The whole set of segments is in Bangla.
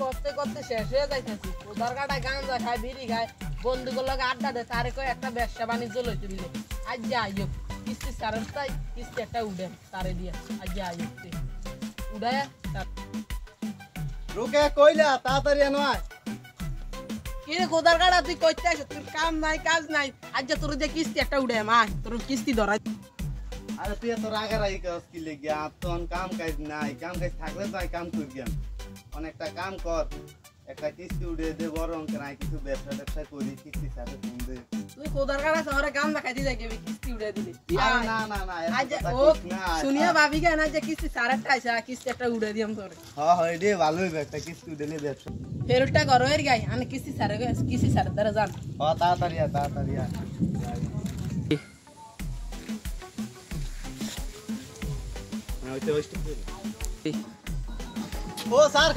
করতে করতে শেষ হয়ে যাইতেছি উদার কাটায় গাঁজা খায় বিড়ি খায় বন্ধুগুলোর লগে আড্ডা দেয় তারে কয় একটা ব্যবসা বাণিজ্য লইতে দিলে আজ যে আইয়ক কিস্তি সারের তাই কিস্তি একটা উঠেন তারে দিয়ে আজ যে আইয়ক উড়ায় রুকে কইলা তাড়াতাড়ি নয় কি রে গোদার কাটা তুই কইতে আস তোর কাম নাই কাজ নাই আজ যে তোর যে কিস্তি একটা উড়ে মা তোর কিস্তি ধরাই আরে তুই এত রাগারাগি করস কি লেগে তোর কাম কাজ নাই কাম কাজ থাকলে তো কাম করবি অনেকটা কাম কর একটা কিস্তি উড়ে দে বড় অঙ্কের আই কিছু ব্যবসা করি কিস্তি সাথে ফোন দে তুই কোদার কাটা শহরে কাম না খাইতে যাই কিস্তি উড়ে দিলি না না না আজ ও শুনিয়া ভাবি কেন যে কিস্তি সারাটা আইসা কিস্তি একটা উড়ে দিয়াম তোরে হ্যাঁ এডে ভালো হইবে একটা কিস্তি উড়ে নে ব্যবসা ফেরটা ঘর হয়ে গাই আমি কিস্তি সারে দ্বারা যান হ্যাঁ তাড়াতাড়ি ও স্যার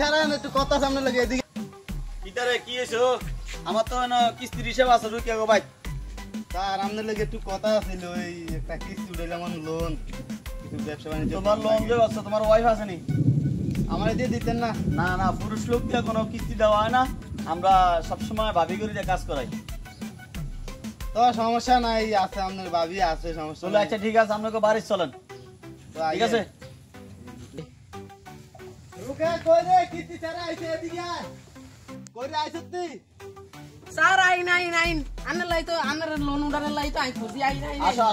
খারান একটু কথা সামনে লাগে এদিকে কিতারে কি এসো আমার তো না কিস্তির হিসাব আছে রুকিয়া গো ভাই স্যার আমাদের লাগে একটু কথা ছিল ওই একটা কিস্তি উঠাইলাম লোন কিছু ব্যবসা বাণিজ্য তোমার লোন যে আছে তোমার ওয়াইফ আছে নি আমার দিয়ে দিতেন না না না পুরুষ লোক দিয়ে কোনো কিস্তি দেওয়া হয় না আমরা সবসময় ভাবি করে কাজ করাই তো সমস্যা নাই আছে আপনার ভাবি আছে সমস্যা চলে আচ্ছা ঠিক আছে আপনাকে বাড়ি চলেন ঠিক আছে রুকে কই রে কিস্তি ছাড়া আইছে এদিকে আয় কই রে আইছ তুই স্যার আই নাই আনার লাই তো আনার লোন উড়ানোর লাই তো আই খুশি আই নাই আচ্ছা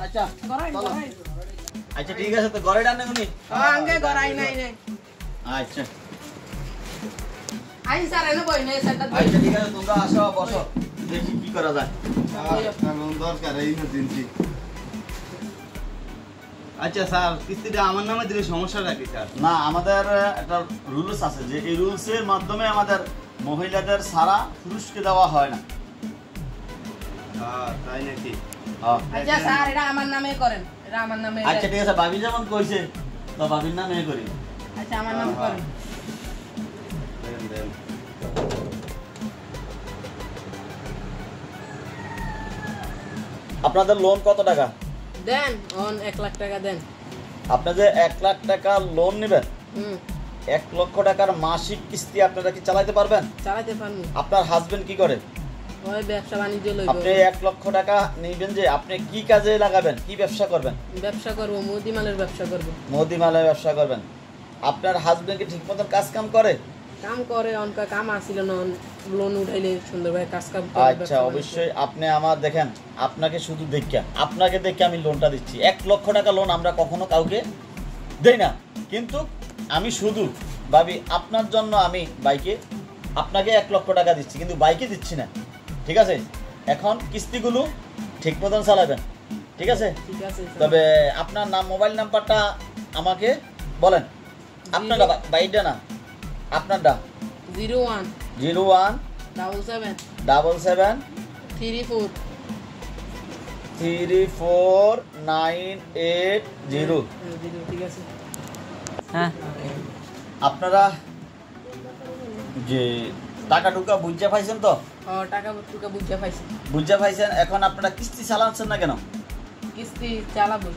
আচ্ছা আচ্ছা ঠিক আছে তো ঘরে ডানে গুনি আঙ্গে গরাই নাই আচ্ছা আই স্যার এনে বই নাই সেটা আচ্ছা ঠিক আছে তোমরা আসো বসো দেখি কি করা যায় লোন দরকার এই দিনটি আচ্ছা স্যার কিস্তিটা আমার নামে দিলে সমস্যাটা কি স্যার না আমাদের একটা রুলস আছে যে এই রুলসের মাধ্যমে আমাদের মহিলাদের সারা পুরুষকে দেওয়া হয় না তাই নাকি আচ্ছা স্যার এটা আমার নামে করেন এটা আমার নামে আচ্ছা ঠিক আছে ভাবি যেমন কইছে তো ভাবির নামে করি আচ্ছা আমার নামে করেন আপনাদের লোন কত টাকা দেন অন 1 লাখ টাকা দেন আপনাদের 1 লাখ টাকা লোন নেবেন 1 লক্ষ টাকার মাসিক কিস্তি আপনারা কি চালাতে পারবেন চালাতে পারবো আপনার হাজবেন্ড কি করে ওই ব্যবসা বাণিজ্য লইব আপনি 1 লক্ষ টাকা নেবেন যে আপনি কি কাজে লাগাবেন কি ব্যবসা করবেন ব্যবসা করব মুদিমালের ব্যবসা করব মুদিমালের ব্যবসা করবেন আপনার হাজবেন্ড কি ঠিকমতো কাম করে কাম করে অনকা কাম আসিল না লোন উঠাইলে সুন্দরভাবে কাজ কাম করে আচ্ছা অবশ্যই আপনি আমার দেখেন আপনাকে শুধু আপনাকে দেখে আমি লোনটা দিচ্ছি 1 লক্ষ টাকা লোন আমরা কখনো কাউকে দেই না কিন্তু আমি শুধু ভাবি আপনার জন্য আমি বাইকে আপনাকে 1 লক্ষ টাকা দিচ্ছি কিন্তু বাইকে দিচ্ছি না ঠিক আছে এখন কিস্তিগুলো ঠিক মতন চালাবেন ঠিক আছে তবে আপনার নাম মোবাইল নাম্বারটা আমাকে বলেন আপনারটা বাইকটা না আপনারটা 01 77 34 34980 ঠিক আছে হ্যাঁ আপনারা যে টাকা টুকা বুঝা পাইছেন তো টাকা টুকা বুঝা পাইছি বুঝা পাইছেন এখন আপনারা কিস্তি চালাচ্ছেন না কেন কিস্তি চালাবো